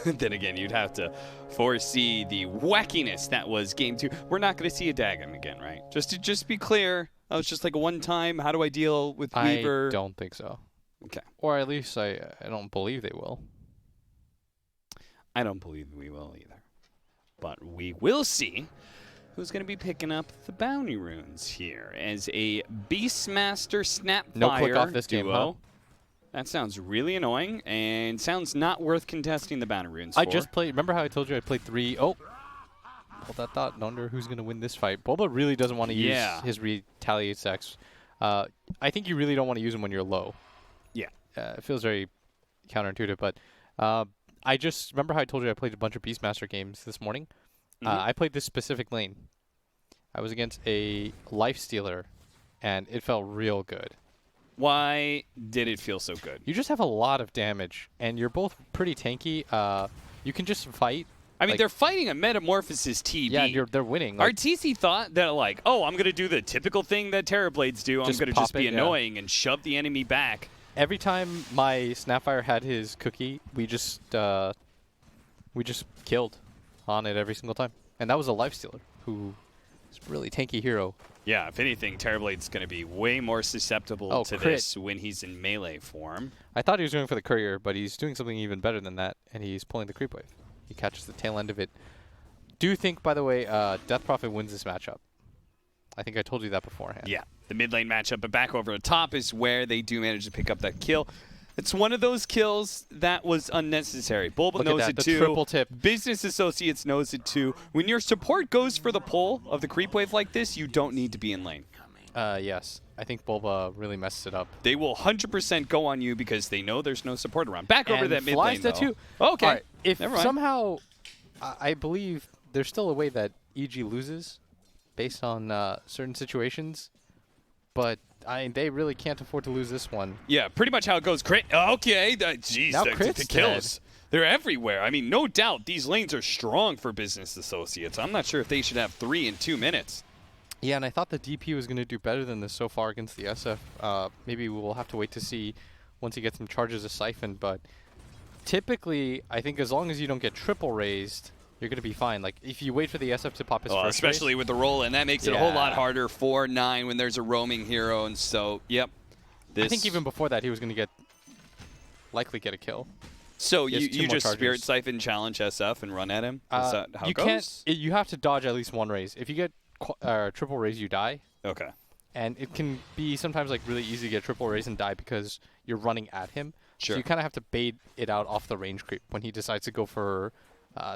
then again, you'd have to foresee the wackiness that was Game 2. We're not going to see a Dagon again, right? Just to be clear, that was just like a one-time, how do I deal with Weaver? I don't think so. Okay. Or at least I don't believe they will. I don't believe we will either. But we will see who's going to be picking up the bounty runes here as a Beastmaster Snapfire No click off this game, duo. huh? That sounds really annoying and sounds not worth contesting the bounty runes I for. just played. Remember how I told you I played 3? Oh. Hold that thought. Wonder who's going to win this fight. Boba really doesn't want to use his retaliate stacks. I think you really don't want to use them when you're low. Yeah. It feels very counterintuitive, but I just remember how I told you I played a bunch of Beastmaster games this morning. I played this specific lane. I was against a Lifestealer, and it felt real good. Why did it feel so good? You just have a lot of damage, and you're both pretty tanky. You can just fight. I mean, they're fighting a Metamorphosis TB. Yeah, they're winning. Like, RTC thought that, like, oh, I'm going to do the typical thing that Terrorblades do. I'm going to just be annoying and shove the enemy back. Every time my Snapfire had his cookie, we just killed on it every single time. And that was a Lifestealer, who is a really tanky hero. Yeah, if anything, Terrorblade's going to be way more susceptible to this when he's in melee form. I thought he was going for the courier, but he's doing something even better than that, and he's pulling the creep wave. He catches the tail end of it. Do you think, by the way, Death Prophet wins this matchup? I think I told you that beforehand. Yeah, the mid lane matchup, but back over the top is where they do manage to pick up that kill. It's one of those kills that was unnecessary. Bulba knows it too. Triple tip. Business Associates knows it too. When your support goes for the pull of the creep wave like this, you don't need to be in lane. Yes. I think Bulba really messed it up. They will 100% go on you because they know there's no support around. Back over that mid lane, though. Too. Okay. Right. If somehow, I believe there's still a way that EG loses based on certain situations, but they really can't afford to lose this one. Yeah, pretty much how it goes. Crit. Okay. Jeez, the kills. They're everywhere. I mean, no doubt these lanes are strong for Business Associates. I'm not sure if they should have 3 in 2 minutes. Yeah, and I thought the DP was going to do better than this so far against the SF. Maybe we'll have to wait to see once he gets some charges of Siphon, but typically, I think as long as you don't get triple raised, you're going to be fine. Like, if you wait for the SF to pop his first especially with the roll, and that makes it a whole lot harder for 9 when there's a roaming hero, and so, yep. I think even before that, he was going to likely get a kill. So you just Spirit Siphon challenge SF and run at him? Is that how it goes? You have to dodge at least one raise. If you get triple raise, you die. Okay. And it can be sometimes like really easy to get triple raise and die because you're running at him. Sure. So you kind of have to bait it out off the range creep when he decides to go for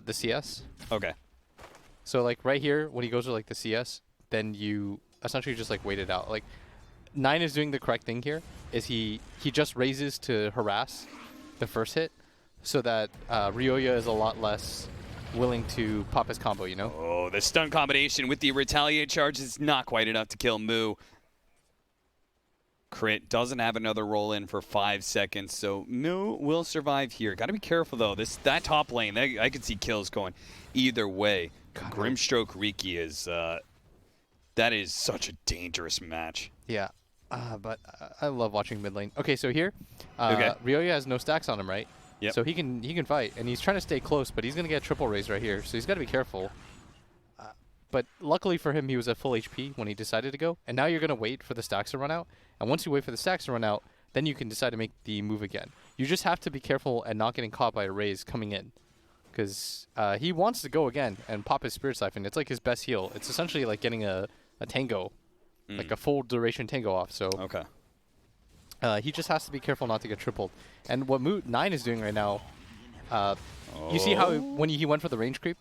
the CS. Okay. So like right here, when he goes for like the CS, then you essentially just like wait it out. Like 9 is doing the correct thing here. Is he just raises to harass the first hit, so that Ryoya is a lot less willing to pop his combo, you know? Oh, the stun combination with the retaliate charge is not quite enough to kill Moo. Crit doesn't have another roll in for 5 seconds, so Moo will survive here. Got to be careful though. That top lane, I could see kills going either way. God, Grimstroke Riki is that is such a dangerous match. Yeah, but I love watching mid lane. Okay, so here, Ryoya has no stacks on him, right? Yep. So he can fight, and he's trying to stay close, but he's going to get triple raise right here, so he's got to be careful. But luckily for him, he was at full HP when he decided to go, and now you're going to wait for the stacks to run out, and once you wait for the stacks to run out, then you can decide to make the move again. You just have to be careful and not getting caught by a raise coming in, because he wants to go again and pop his Spirit Siphon. It's like his best heal. It's essentially like getting a tango, like a full duration tango off. So okay. He just has to be careful not to get tripled. And what 9 is doing right now, you see how when he went for the range creep?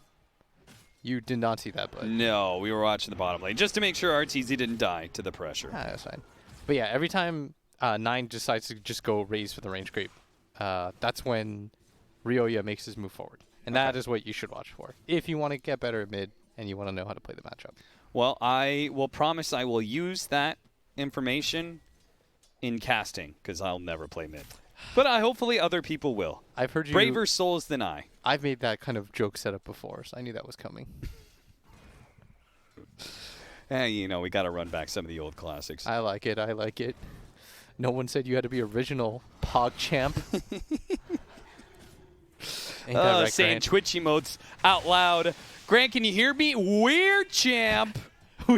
You did not see that, but no, we were watching the bottom lane just to make sure RTZ didn't die to the pressure. That's fine. But yeah, every time 9 decides to just go raise for the range creep, that's when Ryoya makes his move forward. And that is what you should watch for if you want to get better at mid and you want to know how to play the matchup. Well, I will promise I will use that information in casting, because I'll never play mid. But hopefully other people will. I've heard you... Braver souls than I. I've made that kind of joke setup before, so I knew that was coming. You know, we got to run back some of the old classics. I like it. I like it. No one said you had to be original, Pog Champ. Ain't that right, saying Grant? Twitch emotes out loud. Grant, can you hear me? Weird champ.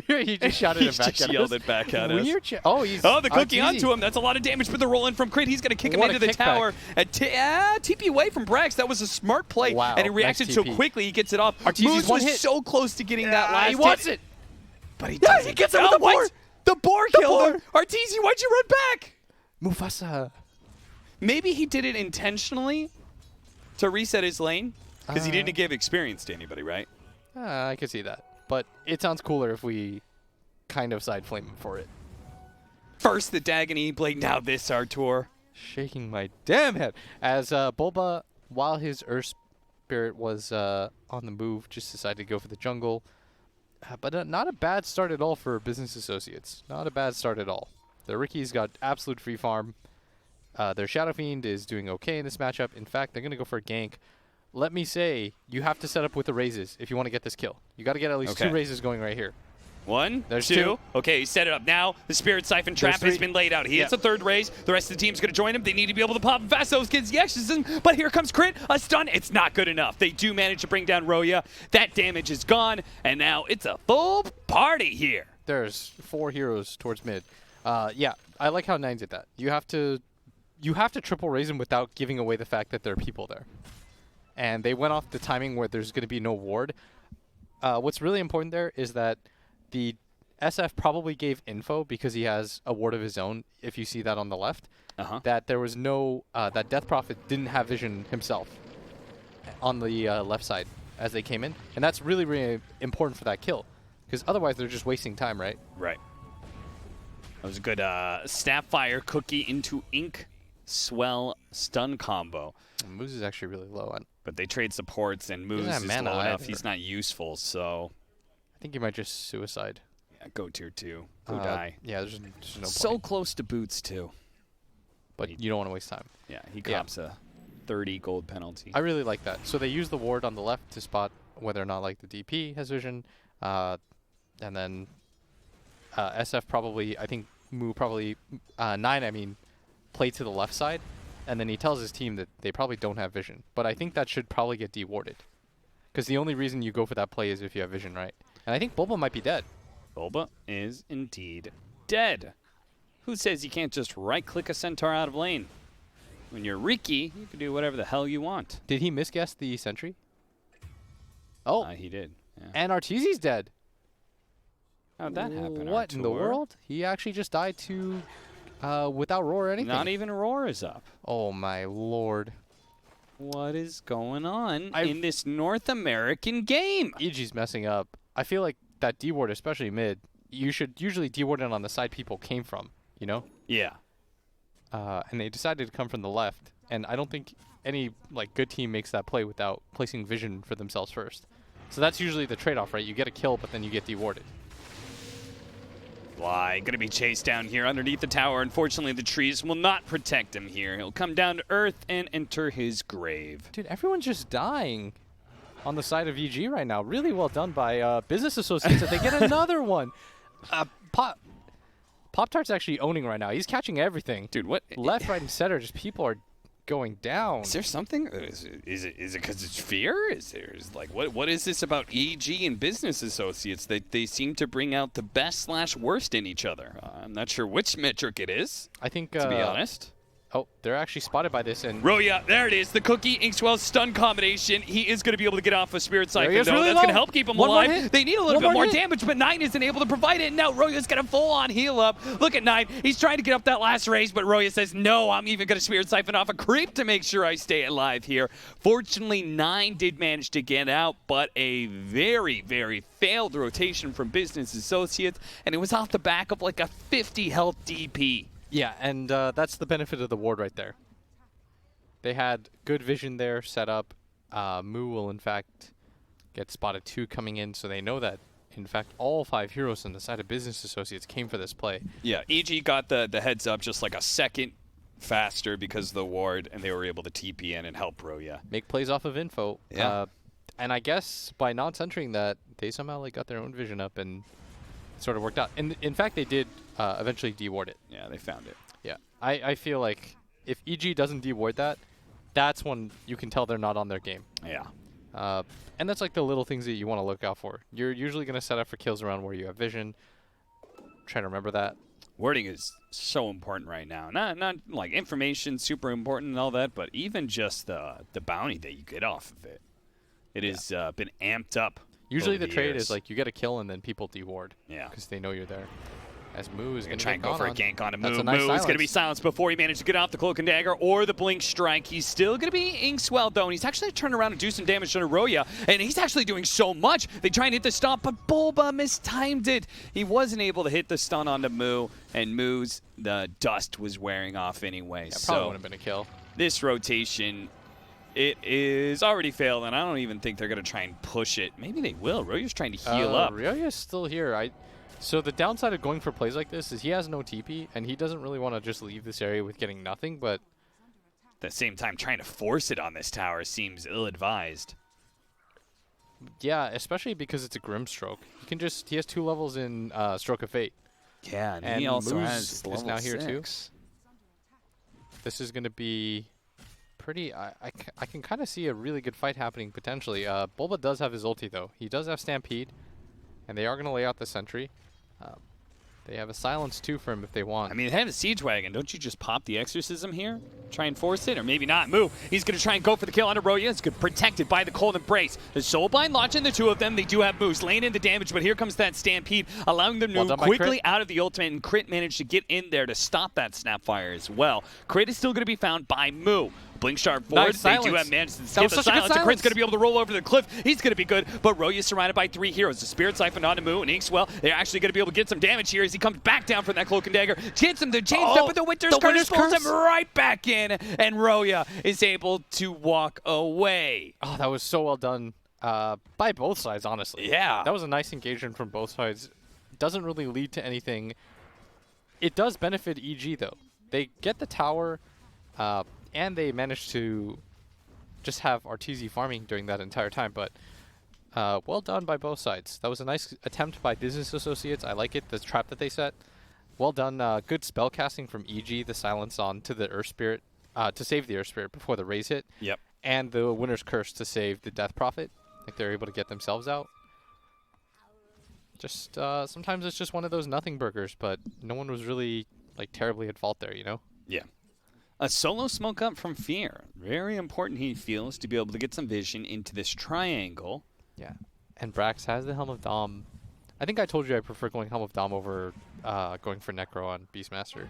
He just shouted it back at yelled us. it back at us. Weird Oh, he's Oh, the cookie Arteezy. onto him. That's a lot of damage, but the roll in from Crit. He's going to kick him What into a the kickback. tower. TP away from Brax. That was a smart play. Wow, And he reacted nice so TP. quickly, he gets it off. Arteezy's Moose one was hit. so close to getting that last He wants hit. it. But he Yeah, doesn't. he gets it with the what? board. The boar killed him. Arteezy, why'd you run back? Mufasa. Maybe he did it intentionally to reset his lane because he didn't give experience to anybody, right? I could see that. But it sounds cooler if we kind of side flame him for it. First the Dagon E-Blade, now this Artur. Shaking my damn head. As Bulba, while his Earth Spirit was on the move, just decided to go for the jungle. But not a bad start at all for Business Associates. Not a bad start at all. The Ricky's got absolute free farm. Their Shadow Fiend is doing okay in this matchup. In fact, they're going to go for a gank. Let me say, you have to set up with the raises if you want to get this kill. You got to get at least 2 raises going right here. One, There's two. two. Okay, set it up now. The Spirit Siphon trap has been laid out. He hits a third raise. The rest of the team's going to join him. They need to be able to pop fast those kids. Yes, but here comes Crit. A stun. It's not good enough. They do manage to bring down Roya. That damage is gone, and now it's a full party here. There's 4 heroes towards mid. Yeah, I like how Nine did that. You have to triple raise him without giving away the fact that there are people there. And they went off the timing where there's going to be no ward. What's really important there is that the SF probably gave info because he has a ward of his own, if you see that on the left, that there was no, that Death Prophet didn't have vision himself on the left side as they came in. And that's really, really important for that kill because otherwise they're just wasting time, right? Right. That was a good Snapfire cookie into Ink Swell stun combo. Moose is actually really low on. But they trade supports, and Moose have is mana low enough. either. He's not useful, so I think he might just suicide. yeah, go tier 2. Go die. Yeah, there's no So point. close to boots, too. But you don't want to waste time. Yeah, he cops a 30 gold penalty. I really like that. So they use the ward on the left to spot whether or not like the DP has vision, and then SF probably, I think Moo probably, Nine I mean, play to the left side, and then he tells his team that they probably don't have vision. But I think that should probably get dewarded, because the only reason you go for that play is if you have vision, right? And I think Bulba might be dead. Bulba is indeed dead. Who says you can't just right-click a Centaur out of lane? When you're Riki, you can do whatever the hell you want. Did he misguess the sentry? Oh, He did. Yeah. and Arteezy's dead. How'd that happen, What in the Artur? world? He actually just died to, without roar or anything. Not even Aurora's up. Oh my lord. What is going on I- in this North American game? EG's messing up. I feel like that D-ward, especially mid, you should usually D-ward it on the side people came from, you know? Yeah. And they decided to come from the left, and I don't think any like good team makes that play without placing vision for themselves first. So that's usually the trade-off, right? You get a kill, but then you get D-warded. Fly, gonna be chased down here underneath the tower. Unfortunately, the trees will not protect him here. He'll come down to earth and enter his grave. Dude, everyone's just dying on the side of EG right now. Really well done by Business Associates. That they get another one. Pop-Tart's actually owning right now. He's catching everything. Dude, what? Left, right, and center, just people are going down. Is there something? Is it because it's fear? Is like what is this about EG and Business Associates? They seem to bring out the best / worst in each other. I'm not sure which metric it is, I think, to be honest. Oh, they're actually spotted by this, and Roya, there it is. The Cookie Inkswell stun combination. He is going to be able to get off a Spirit There he Siphon, is, though. really That's low. going to help keep him One more alive. hit. They need a little One bit more more hit. damage, but Nine isn't able to provide it. And now Roya's going to full-on heal up. Look at Nine. He's trying to get up that last raise, but Roya says, no, I'm even going to Spirit Siphon off a creep to make sure I stay alive here. Fortunately, Nine did manage to get out, but a very, very failed rotation from Business Associates, and it was off the back of like a 50 health DP. yeah, and that's the benefit of the ward right there. They had good vision there set up. Moo will, in fact, get spotted 2 coming in, so they know that, in fact, all 5 heroes on the side of Business Associates came for this play. Yeah, EG got the heads up just like a second faster because of the ward, and they were able to TP in and help Roya. Make plays off of info. Yeah. And I guess by not centering that, they somehow like got their own vision up and it sort of worked out. And in fact, they did eventually deward it. Yeah, they found it. Yeah. I feel like if EG doesn't deward that, that's when you can tell they're not on their game. Yeah. And that's like the little things that you want to look out for. You're usually going to set up for kills around where you have vision. Try to remember that. Wording is so important right now. Not like information super important and all that, but even just the bounty that you get off of it. It has been amped up. Usually over the trade years. is like you get a kill and then people deward. Yeah. Because they know you're there. As Moo is going to Try and go for a gank on a Moo. That's a nice Moo is going to be silence. silenced before he managed to get off the Cloak and Dagger or the Blink Strike. He's still going to be Inkswell, though, and he's actually turned around and do some damage to Naroya, and he's actually doing so much. They try and hit the stop, but Bulba mistimed it. He wasn't able to hit the stun onto Moo, and Moo's the dust was wearing off anyway. Yeah, so probably would have been a kill. This rotation, it is already failed, and I don't even think they're going to try and push it. Maybe they will. Ryoya's trying to heal up. Ryoya's still here. So the downside of going for plays like this is he has no TP, and he doesn't really want to just leave this area with getting nothing, but at the same time, trying to force it on this tower seems ill-advised. yeah, especially because it's a Grimstroke. He has 2 levels in Stroke of Fate. Yeah, and And he also Moose has is level now here too. 6. This is going to be pretty... I can kind of see a really good fight happening potentially. Bulba does have his ulti, though. He does have Stampede, and they are going to lay out the sentry. They have a silence, too, for him if they want. I mean, they have a Siege Wagon. Don't you just pop the Exorcism here? Try and force it? Or maybe not. Moo. He's going to try and go for the kill on Naroya. It's good, protected by the Cold Embrace. The Soulbind launching the 2 of them. They do have Moose laying in the damage, but here comes that Stampede, allowing them to move quickly out of the ultimate, and Crit managed to get in there to stop that Snapfire as well. Crit is still going to be found by Moo. Blink Sharp forward. Nice They silence. do have managed to That skip was the such a good silence. The Crit's silence. going to be able to roll over the cliff. He's going to be good, but Roya's surrounded by 3 heroes. The Spirit Siphon onto Moo and Inkswell. They're actually going to be able to get some damage here as he comes back down from that Cloak and Dagger. Gets him to change up, but the Winter's Curse pulls him right back in, and Roya is able to walk away. Oh, that was so well done by both sides, honestly. Yeah. That was a nice engagement from both sides. Doesn't really lead to anything. It does benefit EG, though. They get the tower, and they manage to just have Arteezy farming during that entire time. But well done by both sides. That was a nice attempt by Business Associates. I like it, the trap that they set. Well done. Good spell casting from EG, the silence on to the Earth Spirit, to save the Earth Spirit before the raise hit. Yep. And the Winter's Curse to save the Death Prophet. Like they're able to get themselves out. Just sometimes it's just one of those nothing burgers, but no one was really like terribly at fault there, you know? Yeah. A solo smoke up from Fear. Very important, he feels, to be able to get some vision into this triangle. Yeah. And Brax has the Helm of Dom. I think I told you I prefer going Helm of Dom over going for Necro on Beastmaster.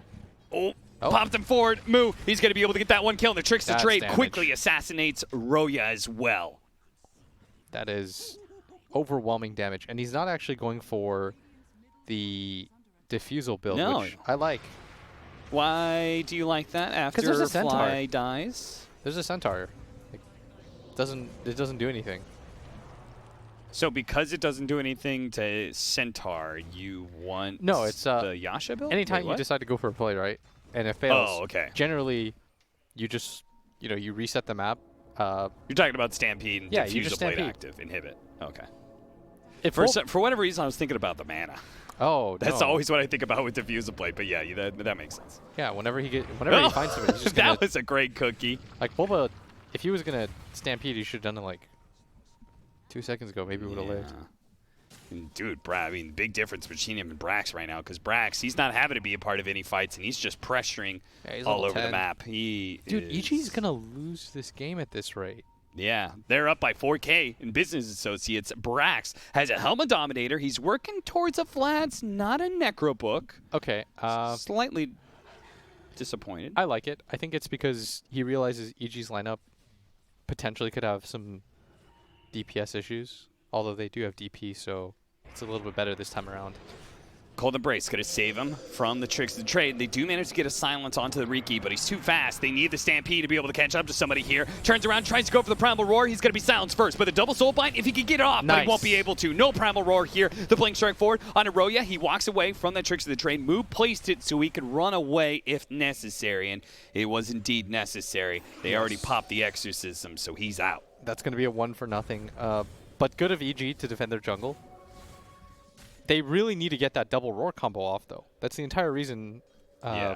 Oh, popped him forward. Moo, he's going to be able to get that one kill. The Tricks to That's Trade damage. quickly assassinates Roya as well. That is overwhelming damage. And he's not actually going for the Diffusal build, No. which I like. Why do you like that after there's a Centaur. Fly dies? There's a Centaur. It doesn't do anything. So because it doesn't do anything to Centaur, you want No, it's the Yasha build? Anytime Wait, you what? decide to go for a play, right, and it fails, Oh, okay. generally you just, you reset the map. You're talking about Stampede and Yeah, you Diffusal just Blade Stampede. active, inhibit. Okay. If For whatever reason, I was thinking about the mana. Oh, That's no. always what I think about with Diffusal Blade, but yeah, that makes sense. Yeah, whenever he finds somebody, he's just that gonna, was a great cookie. like Bulba. If he was gonna Stampede, he should have done it like 2 seconds ago. Maybe it would have lived. And dude, I mean, big difference between him and Brax right now, because Brax, he's not having to be a part of any fights, and he's just pressuring Yeah, he's all level over the 10. map. Dude, EG's gonna lose this game at this rate. Yeah, they're up by 4K in Business Associates. Brax has a Helma Dominator. He's working towards a Vlad's, not a Necro book. Okay, Slightly disappointed. I like it. I think it's because he realizes EG's lineup potentially could have some DPS issues, although they do have DP, so it's a little bit better this time around. Cold Embrace going to save him from the Tricks of the Trade. They do manage to get a silence onto the Riki, but he's too fast. They need the Stampede to be able to catch up to somebody here. Turns around, tries to go for the Primal Roar. He's going to be silenced first, but the double Soul Bind, if he can get it off, but Nice. he won't be able to. No Primal Roar here. The Blink Strike forward on Aroya. He walks away from that Tricks of the Trade. Moo placed it so he could run away if necessary, and it was indeed necessary. They already popped the Exorcism, so he's out. That's going to be a 1-0. But good of EG to defend their jungle. They really need to get that double roar combo off, though. That's the entire reason Yeah.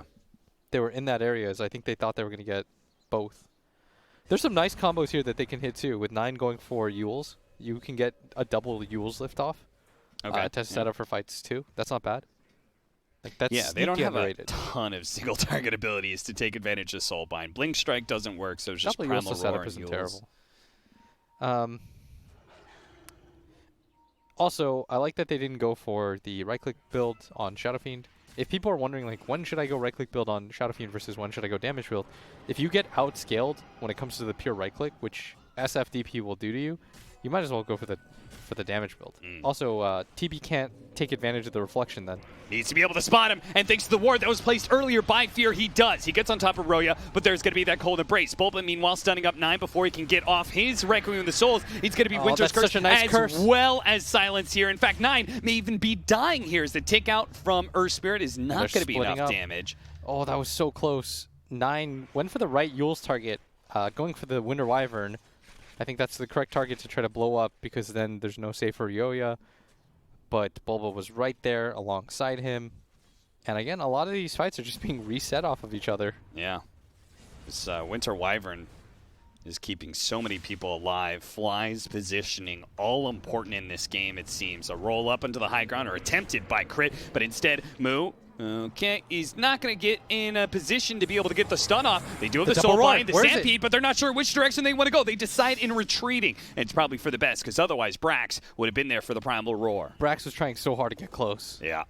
they were in that area, is I think they thought they were going to get both. There's some nice combos here that they can hit too. With 9 going for Yules, you can get a double Yules liftoff. To set up for fights too. That's not bad. Like that's they don't have underrated. a ton of single target abilities to take advantage of Soulbind. Blink Strike doesn't work, so it's just Double Primal Yules setup Roar isn't and terrible. Also, I like that they didn't go for the right-click build on Shadow Fiend. If people are wondering, like, when should I go right-click build on Shadow Fiend versus when should I go damage build, if you get outscaled when it comes to the pure right-click, which SFDP will do to you, you might as well go for the damage build. Also, TB can't take advantage of the reflection then. Needs to be able to spot him, and thanks to the ward that was placed earlier by Fear, he does. He gets on top of Roya, but there's going to be that cold embrace. Bulba, meanwhile, stunning up 9 before he can get off his Requiem of the Souls. He's going to be Winter's Curse such a nice curse. well as Silence here. In fact, 9 may even be dying here as the tick out from Earth Spirit is not going to be enough damage. Oh, that was so close. 9 went for the right Yule's target, going for the Winter Wyvern. I think that's the correct target to try to blow up because then there's no save for Yoya. But Bulba was right there alongside him. And again, a lot of these fights are just being reset off of each other. Yeah. This Winter Wyvern is keeping so many people alive. Fly's positioning, all important in this game, it seems. A roll up into the high ground are attempted by Crit, but instead, Moo, he's not going to get in a position to be able to get the stun off. They do have the Soulbind, the Stampede, but they're not sure which direction they want to go. They decide in retreating, and it's probably for the best, because otherwise Brax would have been there for the Primal Roar. Brax was trying so hard to get close. Yeah.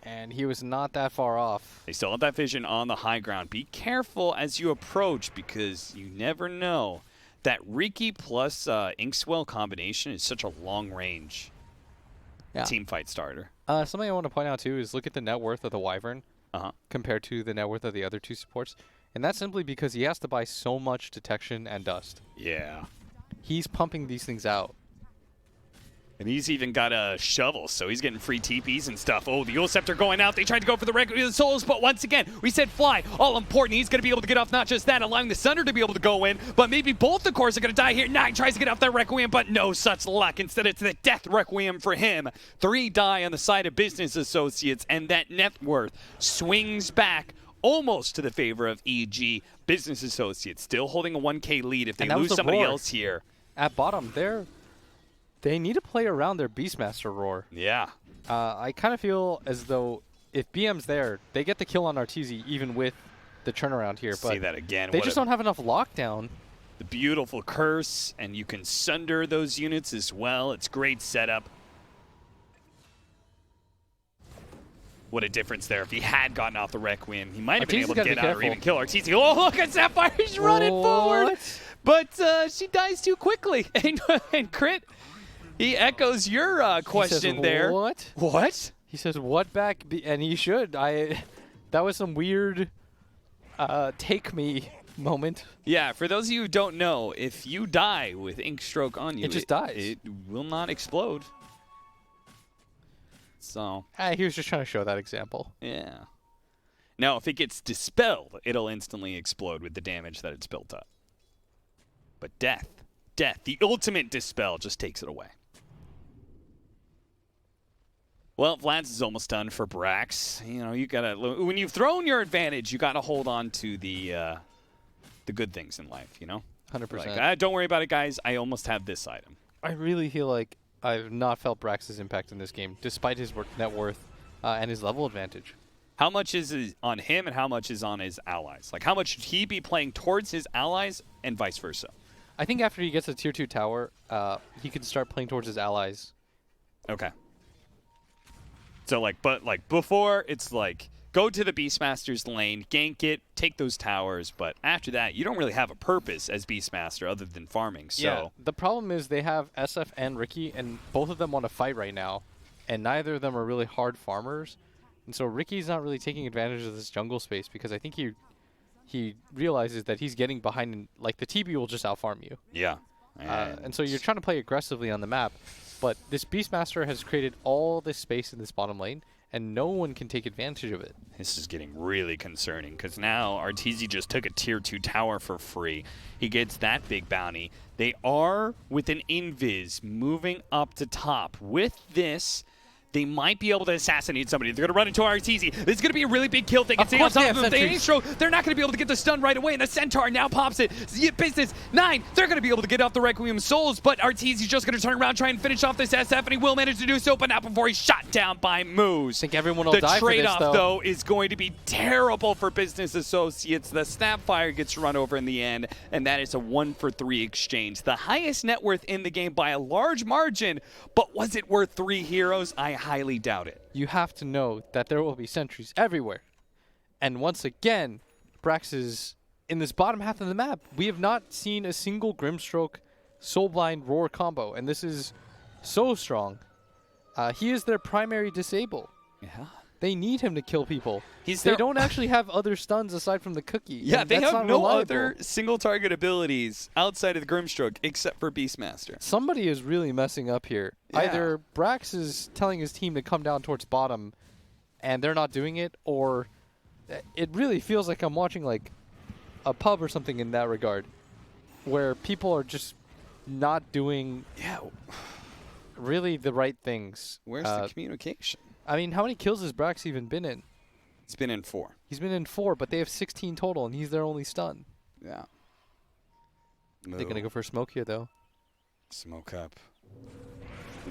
And he was not that far off. They still have that vision on the high ground. Be careful as you approach, because you never know. That Riki plus Inkswell combination is such a long-range team fight starter. Something I want to point out, too, is look at the net worth of the Wyvern compared to the net worth of the other 2 supports. And that's simply because he has to buy so much detection and dust. Yeah. He's pumping these things out. And he's even got a shovel, so he's getting free TPs and stuff. Oh, the Yule Scepter going out. They tried to go for the Requiem of the Souls, but once again, we said Fly, all important. He's going to be able to get off not just that, allowing the Sunder to be able to go in, but maybe both the cores are going to die here. 9 tries to get off that Requiem, but no such luck. Instead, it's the Death Requiem for him. 3 die on the side of Business Associates, and that net worth swings back almost to the favor of EG. Business Associates still holding a 1K lead if they lose somebody else here. At bottom, they need to play around their Beastmaster Roar. Yeah. I kind of feel as though if BM's there, they get the kill on Arteezy even with the turnaround here. But see that again. They just don't have enough lockdown. The beautiful curse, and you can sunder those units as well. It's great setup. What a difference there. If he had gotten off the Requiem, he might have been able to get out or even kill Arteezy. Oh, look at Sapphire. He's running forward. But she dies too quickly. And Crit, he echoes your question says, there. What? What? He says, what back? And he should. That was some weird take me moment. Yeah, for those of you who don't know, if you die with Ink Stroke on you, it just dies. It will not explode. So he was just trying to show that example. Yeah. Now, if it gets dispelled, it'll instantly explode with the damage that it's built up. But death, the ultimate dispel just takes it away. Well, Vlad's is almost done for Brax. You know, you gotta, when you've thrown your advantage, you gotta hold on to the good things in life. You know, 100%. Like, don't worry about it, guys. I almost have this item. I really feel like I've not felt Brax's impact in this game, despite his net worth and his level advantage. How much is on him and how much is on his allies? Like, how much should he be playing towards his allies and vice versa? I think after he gets a tier 2 tower, he can start playing towards his allies. Okay. So, but before, it's like, go to the Beastmaster's lane, gank it, take those towers, but after that, you don't really have a purpose as Beastmaster other than farming, so... Yeah, the problem is they have SF and Riki, and both of them want to fight right now, and neither of them are really hard farmers, and so Ricky's not really taking advantage of this jungle space, because I think he realizes that he's getting behind, and, like, the TB will just out-farm you. Yeah. And so you're trying to play aggressively on the map, but this Beastmaster has created all this space in this bottom lane, and no one can take advantage of it. This is getting really concerning, because now Arteezy just took a tier 2 tower for free. He gets that big bounty. They are, with an invis, moving up to top. With this, they might be able to assassinate somebody. They're going to run into Arteezy. This is going to be a really big kill. They can Of stay on course they top have of them. They sentries. intro. They're not going to be able to get the stun right away, and the Centaur now pops it. Business 9. They're going to be able to get off the Requiem Souls, but Arteezy's just going to turn around, try and finish off this SF, and he will manage to do so, but not before he's shot down by Moose. I think everyone will The die for this, trade-off, though, is going to be terrible for Business Associates. The Snapfire gets run over in the end, and that is a 1-for-3 exchange. The highest net worth in the game by a large margin, but was it worth 3 heroes? I highly doubt it. You have to know that there will be sentries everywhere. And once again, Brax is in this bottom half of the map. We have not seen a single Grimstroke Soulblind Roar combo, and this is so strong. He is their primary disable. Yeah. They need him to kill people. They their- don't actually have other stuns aside from the cookie. Yeah, and they that's have not no reliable. other single target abilities outside of the Grimstroke except for Beastmaster. Somebody is really messing up here. Yeah. Either Brax is telling his team to come down towards bottom, and they're not doing it, or it really feels like I'm watching like a pub or something in that regard, where people are just not doing really the right things. Where's the communication? I mean, how many kills has Brax even been in? It's been in 4. He's been in 4, but they have 16 total, and he's their only stun. Yeah. They're going to go for a smoke here, though. Smoke up.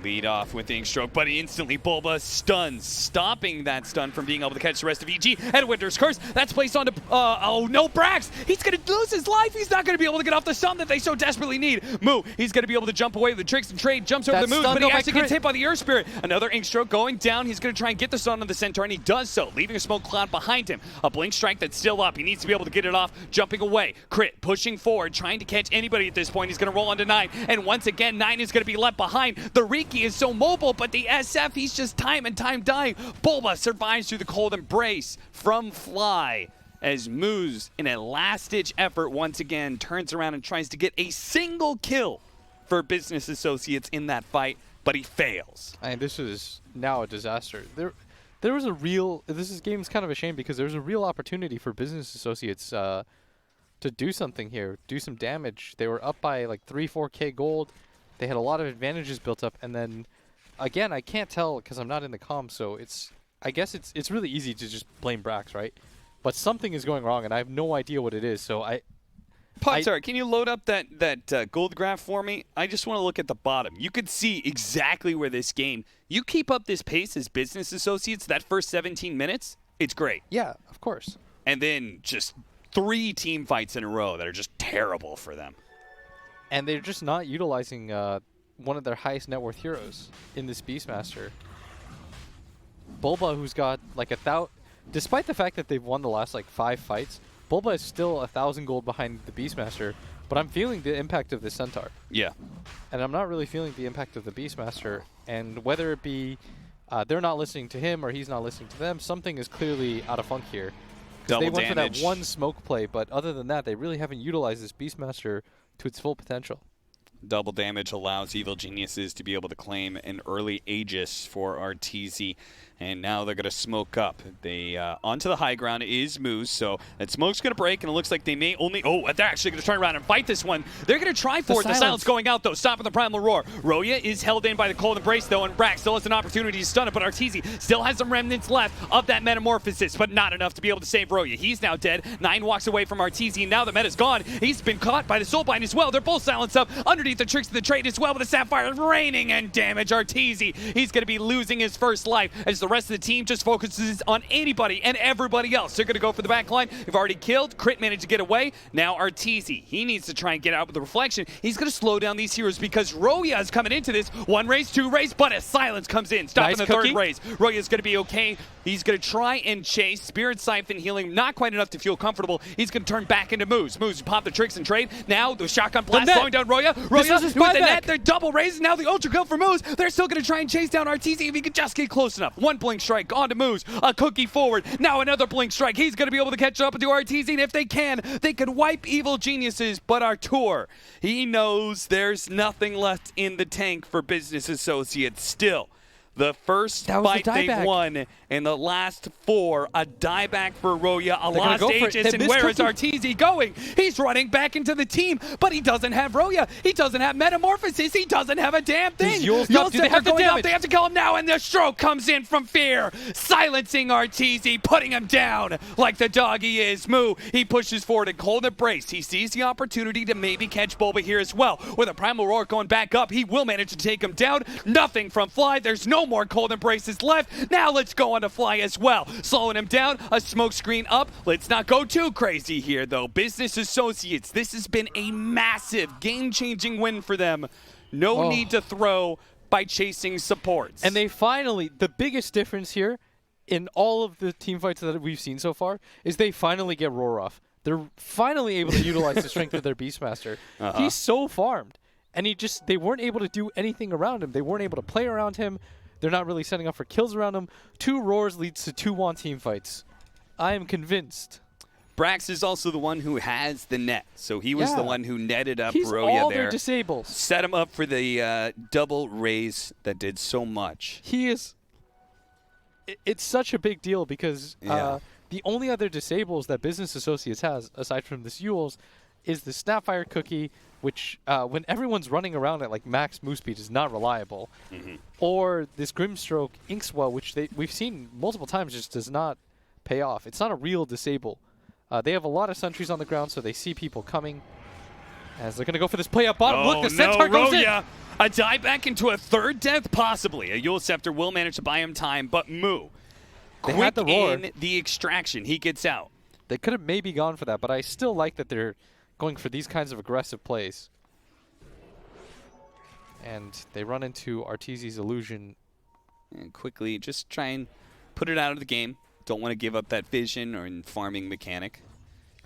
Lead off with the stroke, but instantly Bulba stuns, stopping that stun from being able to catch the rest of EG. And Winter's Curse, that's placed onto, oh no, Brax! He's gonna lose his life! He's not gonna be able to get off the stun that they so desperately need. Moo, he's gonna be able to jump away with the tricks and trade, jumps over That the moves, stun but he though by actually gets crit. hit by the Earth Spirit. Another ink stroke going down. He's gonna try and get the stun on the Centaur, and he does so, leaving a smoke cloud behind him. A blink strike that's still up. He needs to be able to get it off, jumping away. Crit, pushing forward, trying to catch anybody at this point. He's gonna roll onto 9, and once again, 9 is gonna be left behind. The Riki is so mobile, but the SF, he's just time and time dying. Bulba survives through the cold embrace from Fly as Moose, in a last-ditch effort, once again turns around and tries to get a single kill for Business Associates in that fight, but he fails. And this is now a disaster. There was a real. This game's kind of a shame because there was a real opportunity for Business Associates to do something here, do some damage. They were up by like 3-4K gold. They had a lot of advantages built up, and then again, I can't tell because I'm not in the comm, so I guess it's really easy to just blame Brax, right? But something is going wrong, and I have no idea what it is. So Potstar, can you load up that gold graph for me? I just want to look at the bottom. You could see exactly where this game, you keep up this pace as Business Associates, that first 17 minutes, it's great. yeah, of course. And then just 3 team fights in a row that are just terrible for them. And they're just not utilizing one of their highest net worth heroes in this Beastmaster. Bulba, who's got like despite the fact that they've won the last like 5 fights, Bulba is still 1,000 gold behind the Beastmaster, but I'm feeling the impact of the Centaur. Yeah. And I'm not really feeling the impact of the Beastmaster, and whether it be they're not listening to him or he's not listening to them, something is clearly out of funk here. Because they went for that one smoke play, but other than that, they really haven't utilized this Beastmaster to its full potential. Double damage allows Evil Geniuses to be able to claim an early Aegis for Arteezy. And now they're going to smoke up. They onto the high ground is Moose, so that smoke's going to break, and it looks like they may only... Oh, they're actually going to turn around and fight this one. They're going to try for it. The silence going out, though, stopping the Primal Roar. Roya is held in by the Cold Embrace, though, and Brax still has an opportunity to stun it, but Arteezy still has some remnants left of that Metamorphosis, but not enough to be able to save Roya. He's now dead. 9 walks away from Arteezy, and now the meta's gone. He's been caught by the Soulbind as well. They're both silenced up underneath the tricks of the trade as well, with the Sapphire raining and damage. Arteezy, he's going to be losing his first life as the rest of the team just focuses on anybody and everybody else. They're going to go for the back line. They've already killed. Crit managed to get away. Now Arteezy, he needs to try and get out with the reflection. He's going to slow down these heroes because Roya is coming into this. 1 raise, 2 raise, but a silence comes in, stopping the third raise. Roya's going to be okay. He's going to try and chase. Spirit Siphon healing, not quite enough to feel comfortable. He's going to turn back into Moose. Moose pop the tricks and trade. Now the shotgun blast slowing down Roya. Roya with the net. They're double raising. Now the ultra kill for Moose. They're still going to try and chase down Arteezy if he could just get close enough. 1 blink strike onto Moose. A cookie forward. Now another blink strike. He's going to be able to catch up to Arteezy, and if they can wipe Evil Geniuses. But Artur, he knows there's nothing left in the tank for Business Associates still. The first fight they've won in the last 4, a dieback for Roya, a lost Aegis, and where is Arteezy going? He's running back into the team, but he doesn't have Roya. He doesn't have Metamorphosis. He doesn't have a damn thing. Yulstep going up. They have to kill him now, and the stroke comes in from Fear, silencing Arteezy, putting him down like the dog he is. Moo, he pushes forward and hold the brace. He sees the opportunity to maybe catch Bulba here as well. With a Primal Roar going back up, he will manage to take him down. Nothing from Fly. There's no more cold embraces left. Now let's go on to Fly as well. Slowing him down, a smoke screen up. Let's not go too crazy here though. Business Associates, this has been a massive game-changing win for them. No need to throw by chasing supports. And they finally, the biggest difference here in all of the team fights that we've seen so far is they finally get Roar off. They're finally able to utilize the strength of their Beastmaster. He's so farmed. And they weren't able to do anything around him. They weren't able to play around him. They're not really setting up for kills around him. 2 Roars leads to 2 1 team fights. I am convinced. Brax is also the one who has the net. So he was the one who netted up He's Roya all there. their disables. Set him up for the double raise that did so much. He is... It's such a big deal because the only other disables that Business Associates has, aside from this Yules, is the Snapfire Cookie, which when everyone's running around at like max move speed is not reliable, or this Grimstroke Inkswell, which we've seen multiple times, just does not pay off. It's not a real disable. They have a lot of sentries on the ground, so they see people coming. As they're going to go for this play up bottom. Look, the Centaur goes in. A dive back into a 3rd death, possibly. A Yule Scepter will manage to buy him time, but Moo. They had the roar. In the extraction. He gets out. They could have maybe gone for that, but I still like that they're going for these kinds of aggressive plays. And they run into Arteezy's illusion. And quickly just try and put it out of the game. Don't want to give up that vision or in farming mechanic.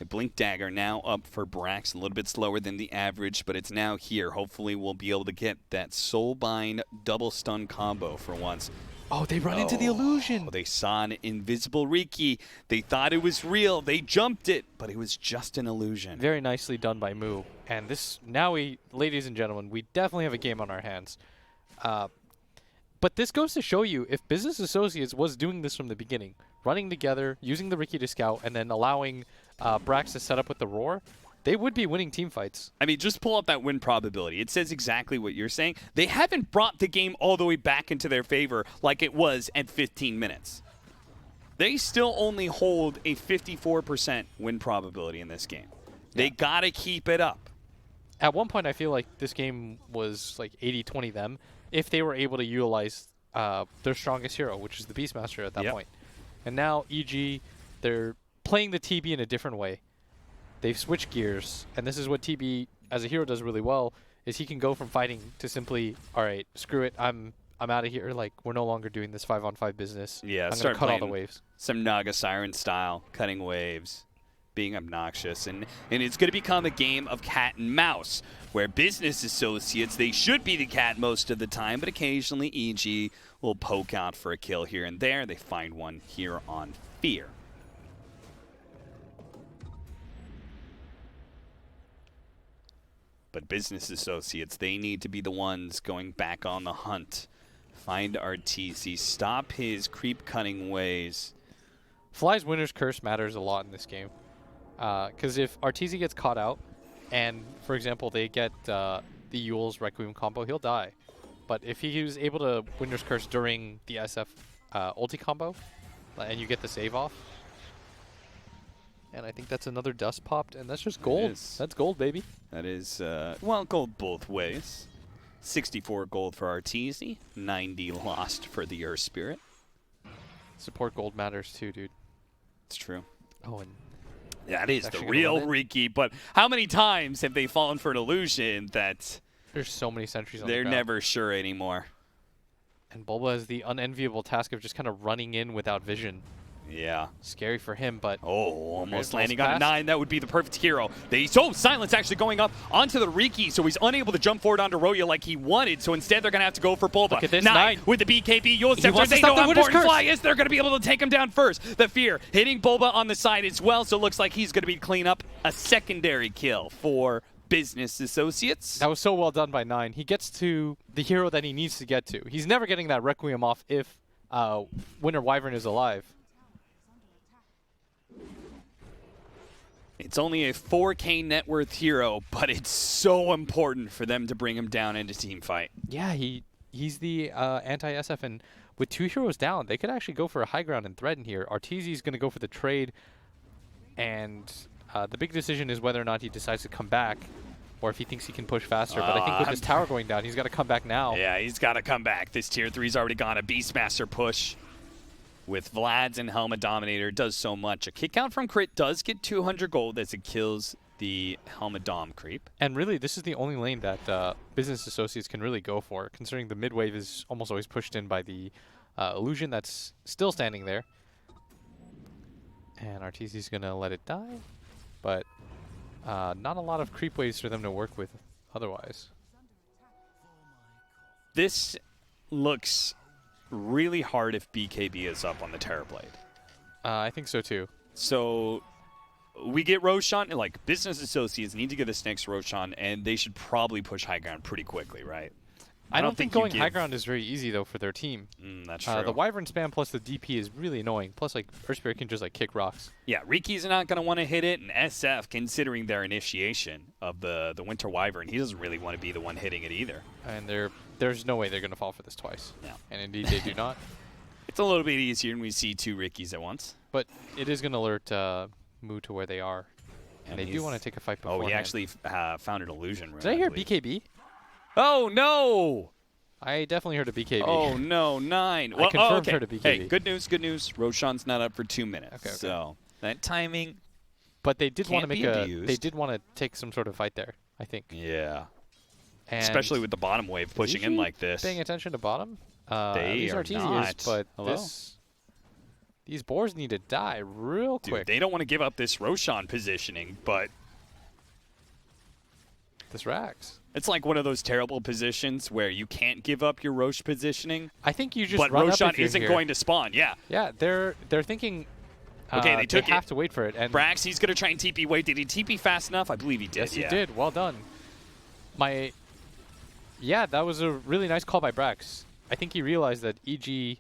A Blink Dagger now up for Brax, a little bit slower than the average, but it's now here. Hopefully we'll be able to get that Soulbind double stun combo for once. Oh, they run into the illusion. They saw an invisible Riki. They thought it was real. They jumped it, but it was just an illusion. Very nicely done by Moo. And this, now ladies and gentlemen, we definitely have a game on our hands. But this goes to show you, if Business Associates was doing this from the beginning, running together, using the Riki to scout, and then allowing Brax to set up with the Roar, they would be winning team fights. I mean, just pull up that win probability. It says exactly what you're saying. They haven't brought the game all the way back into their favor like it was at 15 minutes. They still only hold a 54% win probability in this game. They got to keep it up. At one point, I feel like this game was like 80-20 them if they were able to utilize their strongest hero, which is the Beastmaster at that point. And now, EG, they're playing the TB in a different way. They've switched gears, and this is what TB as a hero does really well, is he can go from fighting to simply, all right, screw it, I'm out of here. Like, we're no longer doing this 5-on-5 business. Yeah, I'm going to cut all the waves. Some Naga Siren style, cutting waves, being obnoxious. And it's going to become a game of cat and mouse, where Business Associates, they should be the cat most of the time, but occasionally EG will poke out for a kill here and there. They find one here on Fear. But Business Associates, they need to be the ones going back on the hunt. Find Arteezy, stop his creep-cutting ways. Fly's Winner's Curse matters a lot in this game. Because if Arteezy gets caught out, and, for example, they get the Yule's Requiem combo, he'll die. But if he was able to Winner's Curse during the SF ulti combo, and you get the save off, and I think that's another dust popped, and that's just gold. That's gold, baby. That is, well, gold both ways. 64 gold for Arteezy, 90 lost for the Earth Spirit. Support gold matters too, dude. It's true. Oh, and that is the real Riki, but how many times have they fallen for an illusion that there's so many sentries on the they're ground. never sure anymore? And Bulba has the unenviable task of just kind of running in without vision. Yeah. Scary for him, but... Oh, almost landing on a 9. That would be the perfect hero. Silence actually going up onto the Riki, so he's unable to jump forward onto Roya like he wanted, so instead they're going to have to go for Bulba. Look at this, 9. With the BKB, Yule Scepter, they know how important Fly is. They're going to be able to take him down first. The Fear hitting Bulba on the side as well, so it looks like he's going to be clean up a secondary kill for Business Associates. That was so well done by 9. He gets to the hero that he needs to get to. He's never getting that Requiem off if Winter Wyvern is alive. It's only a 4K net worth hero, but it's so important for them to bring him down into team fight. Yeah, he's the anti-SF, and with 2 heroes down, they could actually go for a high ground and threaten here. Arteezy's going to go for the trade, and the big decision is whether or not he decides to come back, or if he thinks he can push faster. But I think with this tower going down, he's got to come back now. Yeah, he's got to come back. This tier 3's already gone. A Beastmaster push with Vlad's and Helmet Dominator does so much. A kick out from Crit does get 200 gold as it kills the Helmet Dom creep. And really, this is the only lane that Business Associates can really go for, considering the mid wave is almost always pushed in by the Illusion that's still standing there. And Arteezy's going to let it die, but not a lot of creep waves for them to work with otherwise. This looks really hard if BKB is up on the Terrorblade. I think so too. So we get Roshan, like Business Associates need to get this next Roshan, and they should probably push high ground pretty quickly, right? I don't think going high ground is very easy though for their team. That's true. The Wyvern spam plus the DP is really annoying. Plus, like, First Spirit can just like kick rocks. Yeah, Riki's not going to want to hit it, and SF, considering their initiation of the Winter Wyvern, he doesn't really want to be the one hitting it either. And there's no way they're going to fall for this twice. Yeah. And indeed they do not. It's a little bit easier when we see 2 Rikis at once. But it is going to alert Moo to where they are. And they do want to take a fight beforehand. Oh, he actually found an illusion room. Did I hear BKB? Oh, no! I definitely heard a BKB. Oh, no, 9. I confirmed heard a BKB. Hey, good news, good news. Roshan's not up for 2 minutes. Okay. So that timing. But they did want to make they did want to take some sort of fight there, I think. Yeah. And especially with the bottom wave pushing in like this. Paying attention to bottom? These are not. But these boars need to die real quick. They don't want to give up this Roshan positioning, but this Rax. It's like one of those terrible positions where you can't give up your Rosh positioning. I think you just but run Roshan up if you're isn't here. going to spawn. Yeah. Yeah, they're thinking. Okay, they took they have to wait for it. And Brax, he's going to try and TP. Wait, did he TP fast enough? I believe he did. Yes, he did. Well done. Yeah, that was a really nice call by Brax. I think he realized that EG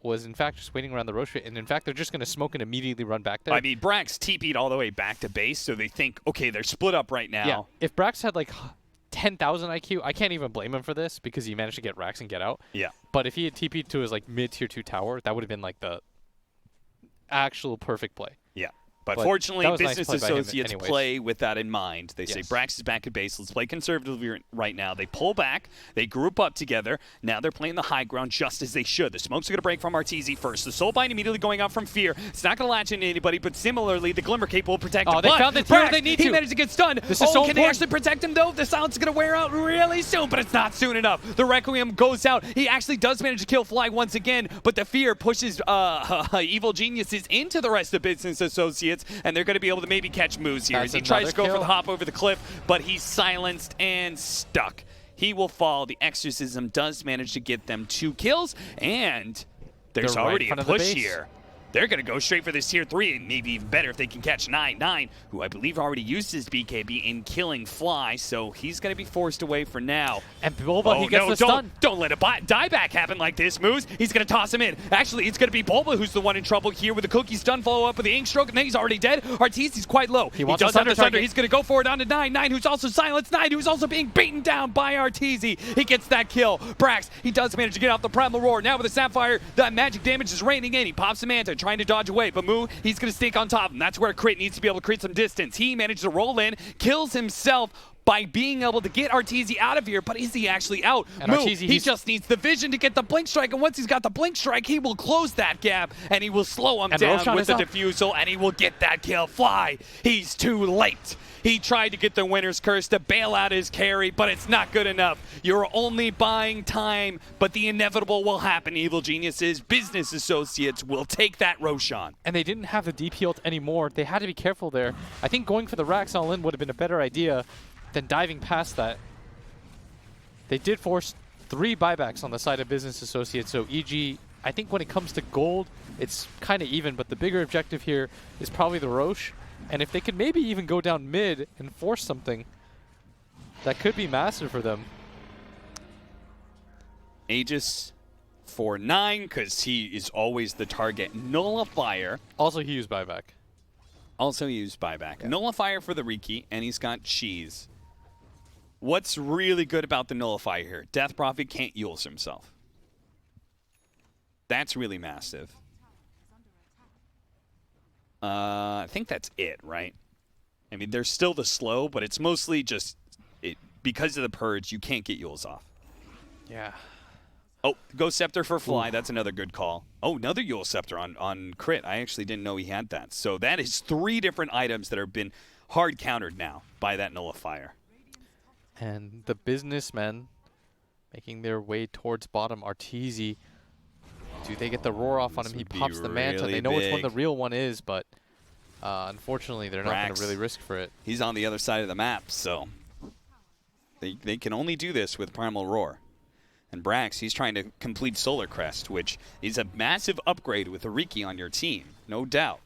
was in fact just waiting around the Rosh, and in fact they're just going to smoke and immediately run back there. I mean, Brax TP'd all the way back to base, so they think, okay, they're split up right now. Yeah. If Brax had like 10,000 IQ, I can't even blame him for this because he managed to get Rax and get out. Yeah. But if he had TP'd to his like mid tier 2 tower, that would have been like the actual perfect play. Yeah. But fortunately, Business nice Associates play with that in mind. They say, Brax is back at base. Let's play conservatively right now. They pull back. They group up together. Now they're playing the high ground just as they should. The smoke's going to break from Arteezy first. The Soulbind immediately going out from Fear. It's not going to latch into anybody, but similarly, the Glimmer Cape will protect him. Oh, they found the tier they need to. He managed to get stunned. This is so can they actually protect him, though? The silence is going to wear out really soon, but it's not soon enough. The Requiem goes out. He actually does manage to kill Fly once again, but the Fear pushes Evil Geniuses into the rest of Business Associates, and they're going to be able to maybe catch Moose here. As he tries to go for the hop over the cliff, but he's silenced and stuck. He will fall. The Exorcism does manage to get them 2 kills, and there's already a push here. They're going to go straight for this tier 3, and maybe even better if they can catch 9-9, who I believe already used his BKB in killing Fly, so he's going to be forced away for now. And Bulba, he gets the stun. Don't let a dieback happen like this, Moose. He's going to toss him in. Actually, it's going to be Bulba who's the one in trouble here with the Cookie stun follow up with the Ink Stroke, and then he's already dead. Arteezy's quite low. He does have the Thunder. He's going to go for it onto 9-9, who's also silenced. 9, who's also being beaten down by Arteezy. He gets that kill. Brax, he does manage to get off the Primal Roar. Now with the Sapphire, the magic damage is raining in. He pops a Manta, trying to dodge away, but Moo, he's going to stake on top of him. That's where Crit needs to be able to create some distance. He managed to roll in, kills himself by being able to get Arteezy out of here, but is he actually out? Moo, he just needs the vision to get the Blink Strike, and once he's got the Blink Strike, he will close that gap, and he will slow him down Roshan with the Diffusal, and he will get that kill. Fly, he's too late. He tried to get the Winner's Curse to bail out his carry, but it's not good enough. You're only buying time, but the inevitable will happen. Evil Geniuses, Business Associates will take that Roshan. And they didn't have the DP ult anymore. They had to be careful there. I think going for the Rax all in would have been a better idea than diving past that. They did force 3 buybacks on the side of Business Associates, so EG, I think when it comes to gold, it's kind of even, but the bigger objective here is probably the Roche. And if they could maybe even go down mid and force something, That could be massive for them. Aegis for 9, because he is always the target. Nullifier. Also, he used buyback. Also used buyback. Yeah. Nullifier for the Riki, and he's got cheese. What's really good about the Nullifier here? Death Prophet can't Eul's himself. That's really massive. I think that's it, right? I mean, there's still the slow, but it's mostly just because of the purge, you can't get Eul's off. Yeah. Oh, Ghost Scepter for Fly. That's another good call. Oh, another Eul Scepter on crit. I actually didn't know he had that. So that is 3 different items that have been hard countered now by that Nullifier. And the businessmen making their way towards bottom. Arteezy. Do they get the roar off on him? He pops the Manta. They know which one the real one is, but unfortunately they're not going to really risk for it. He's on the other side of the map, so they can only do this with Primal Roar. And Brax, he's trying to complete Solar Crest, which is a massive upgrade with a Riki on your team, no doubt.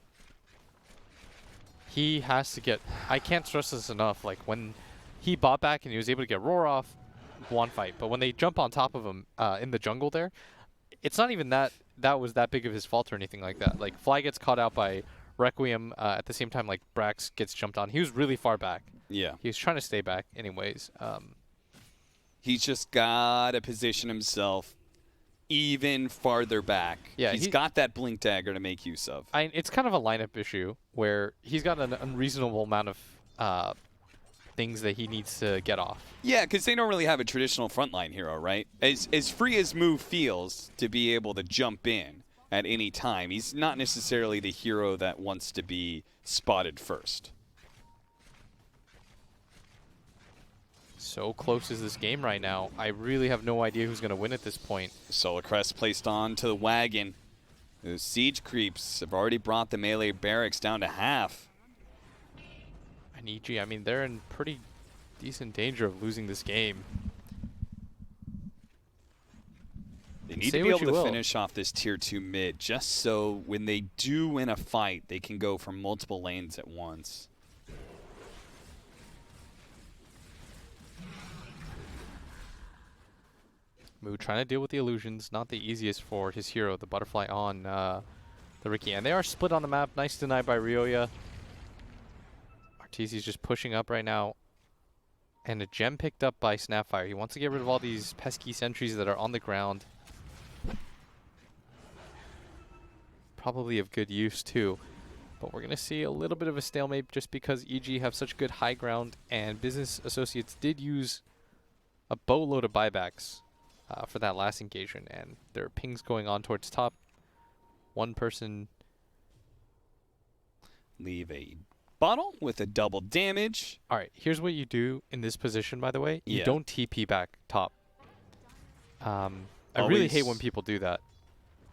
He has to get... I can't stress this enough. Like, when he bought back and he was able to get Roar off, one fight. But when they jump on top of him in the jungle there, it's not even that was that big of his fault or anything like that. Like, Fly gets caught out by Requiem at the same time, like, Brax gets jumped on. He was really far back. Yeah. He was trying to stay back anyways. He's just got to position himself even farther back. Yeah, he's got that Blink Dagger to make use of. It's kind of a lineup issue where he's got an unreasonable amount of things that he needs to get off. Yeah, because they don't really have a traditional frontline hero, right? As free as Move feels to be able to jump in at any time, he's not necessarily the hero that wants to be spotted first. So close is this game right now. I really have no idea who's going to win at this point. Solar Crest placed onto the wagon. Those siege creeps have already brought the melee barracks down to half. And EG, I mean, they're in pretty decent danger of losing this game. They need to be able to finish off this tier 2 mid, just so when they do win a fight, they can go from multiple lanes at once. Moo trying to deal with the illusions, not the easiest for his hero, the butterfly on the Riki. And they are split on the map. Nice deny by Ryoya. Arteezy's just pushing up right now. And a gem picked up by Snapfire. He wants to get rid of all these pesky sentries that are on the ground. Probably of good use too. But we're going to see a little bit of a stalemate just because EG have such good high ground. And Business Associates did use a boatload of buybacks for that last engagement. And there are pings going on towards top. One person... leave a bottle with a double damage. All right, here's what you do in this position, by the way. You don't TP back top. I really hate when people do that.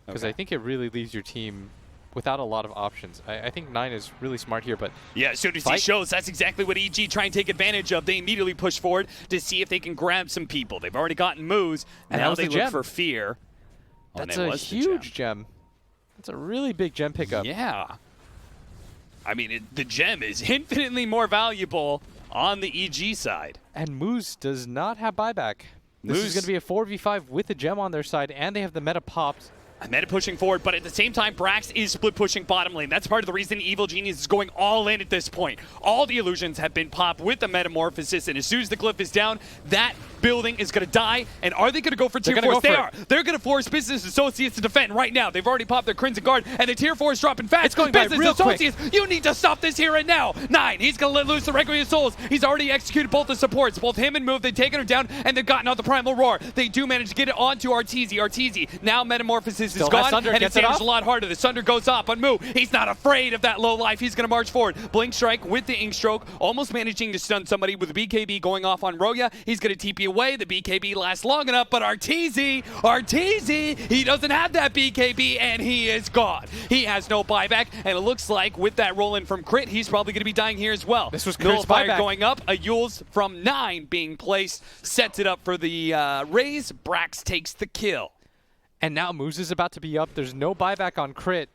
Because I think it really leaves your team without a lot of options. I think 9 is really smart here, but... yeah, as soon as he shows, that's exactly what EG try and take advantage of. They immediately push forward to see if they can grab some people. They've already gotten moves, and now they look for fear. That's a huge gem. That's a really big gem pickup. Yeah. I mean, the gem is infinitely more valuable on the EG side. And Moose does not have buyback. This is going to be a 4v5 with a gem on their side, and they have the meta popped. Meta pushing forward, but at the same time, Brax is split pushing bottom lane. That's part of the reason Evil Genius is going all in at this point. All the illusions have been popped with the Metamorphosis, and as soon as the glyph is down, that building is going to die. And are they going to go for tier 4? They are. They're going to force Business Associates to defend right now. They've already popped their Crimson Guard, and the tier 4 is dropping fast. It's going by Business real Associates, quick. you need to stop this here and now. 9, he's going to let loose the Requiem Souls. He's already executed both the supports. Both him and Move, they've taken her down, and they've gotten out the Primal Roar. They do manage to get it onto Arteezy. Arteezy, now Metamorphosis is gone, and it's damaged a lot harder. The Sunder goes up on Moo. He's not afraid of that low life. He's going to march forward. Blink Strike with the Ink Stroke, almost managing to stun somebody with the BKB going off on Roya. He's going to TP away. The BKB lasts long enough, but Arteezy, he doesn't have that BKB, and he is gone. He has no buyback, and it looks like with that roll in from Crit, he's probably going to be dying here as well. This was Crit's buyback going up. A Yules from 9 being placed, sets it up for the raise. Brax takes the kill. And now Moose is about to be up. There's no buyback on Crit.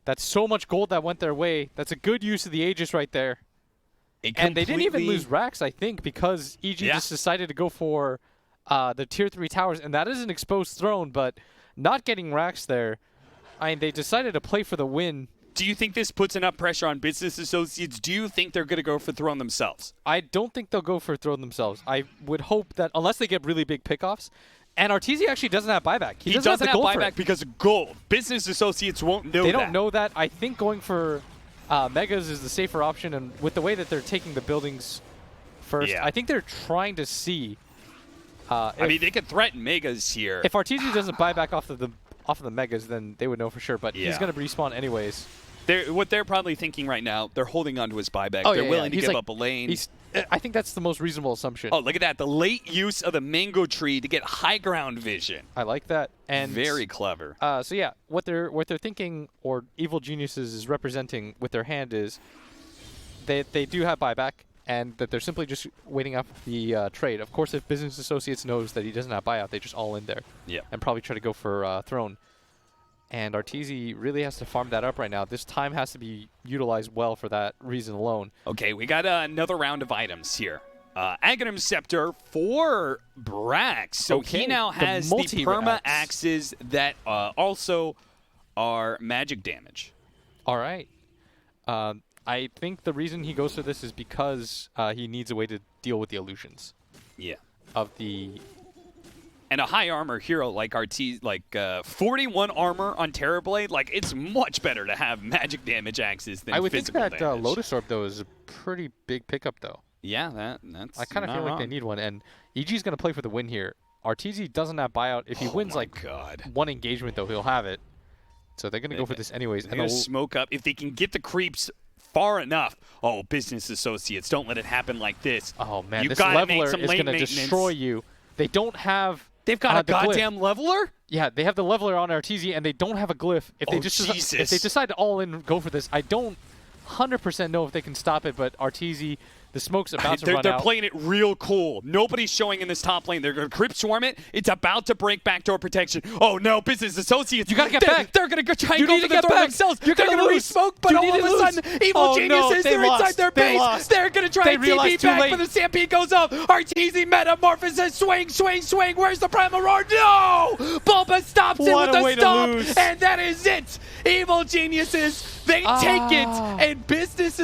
That's so much gold that went their way. That's a good use of the Aegis right there. And they didn't even lose racks, I think, because EG just decided to go for the tier 3 towers, and that is an exposed throne, but not getting racks there. I mean, they decided to play for the win. Do you think this puts enough pressure on Business Associates? Do you think they're going to go for throne themselves? I don't think they'll go for throne themselves. I would hope that unless they get really big pickoffs, and Arteezy actually doesn't have buyback. He doesn't have buyback because of gold. Business Associates won't know that. They don't know that. I think going for Megas is the safer option, and with the way that they're taking the buildings first, I think they're trying to see. I mean, they could threaten Megas here. If Arteezy doesn't buy back off of the Megas, then they would know for sure. But he's going to respawn anyways. What they're probably thinking right now, they're holding on to his buyback. Oh, they're willing to give up a lane. I think that's the most reasonable assumption. Oh, look at that. The late use of the mango tree to get high ground vision. I like that. And very clever. So yeah, what they're thinking, or Evil Geniuses is representing with their hand, is they do have buyback, and that they're simply just waiting up the trade. Of course, if Business Associates knows that he doesn't have buyout, they just all in there. Yeah. And probably try to go for throne. And Arteezy really has to farm that up right now. This time has to be utilized well for that reason alone. Okay, we got another round of items here. Aghanim Scepter for Brax. So he now has the perma axes that also are magic damage. All right. I think the reason he goes for this is because he needs a way to deal with the illusions. Yeah. Of the... And a high armor hero like Arteezy, like 41 armor on Terrorblade, like it's much better to have magic damage axes than physical damage. I would think that Lotus Orb, though, is a pretty big pickup, though. Yeah, that's I kind of feel like they need one, and EG's going to play for the win here. Arteezy doesn't have buyout. If he wins one engagement, though, he'll have it. So they're going to go for this anyways. They're going to smoke up. If they can get the creeps far enough. Oh, Business Associates, don't let it happen like this. Oh, man, this leveler is going to destroy you. They don't have... They've got a goddamn leveler? Yeah, they have the leveler on Arteezy, and they don't have a glyph. If they decide to all in go for this, I don't 100% know if they can stop it, but Arteezy, the smoke's about to run out. They're playing it real cool. Nobody's showing in this top lane. They're going to Crypt Swarm it. It's about to break backdoor protection. Oh, no, Business Associates. You got to get back. They're going to try and go for the door themselves. You're going to re-smoke, but all of a sudden, Evil Geniuses, they're inside their base. They're going to try and TP back, but the Stampede goes up. Arteezy Metamorphosis, swing, swing, swing. Where's the Primal Roar? No! Bulba stops it with a stomp, and that is it. Evil Geniuses, they take it, and Business